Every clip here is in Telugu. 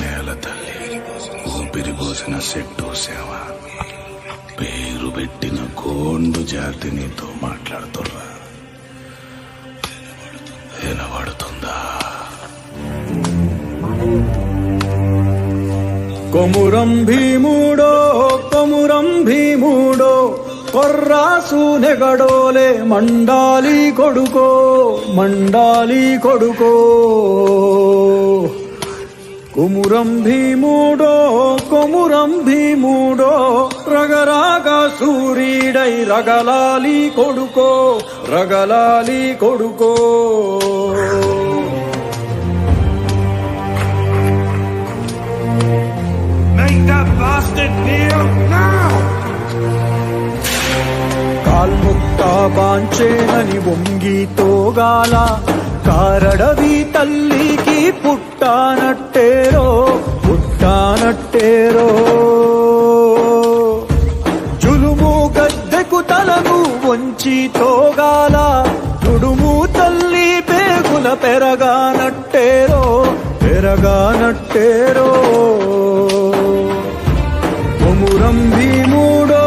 నేల తల్లి ఊపిరిపోసిన సెట్టు సేవ పేరు పెట్టిన గోండు జాతి నీతో మాట్లాడుతుర్రా వినబడుతుందా? కొమురం భీముడో కొమురం భీముడో కొర్రాసు నెగడోలే మండాలి కొడుకో మండాలి కొడుకో. కొమురం భీముడో కొమురం భీముడో రగరాగా సూరీడై రగలాలి కొడుకో రగలాలి కొడుకో. కాల్ముక్తా బాంచేనని వంగితోగాల కారడవి తల్లికి పుట్టానట్టేరో పుట్టానట్టేరో. జులుము గద్దెకు తలను వంచి తోగాల తుడుము తల్లి పేగుల పెరగానట్టేరో పెరగానట్టేరో. కొమురం భీముడో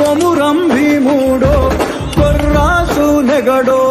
కొమురం భీముడో కొర్రాసు నెగడో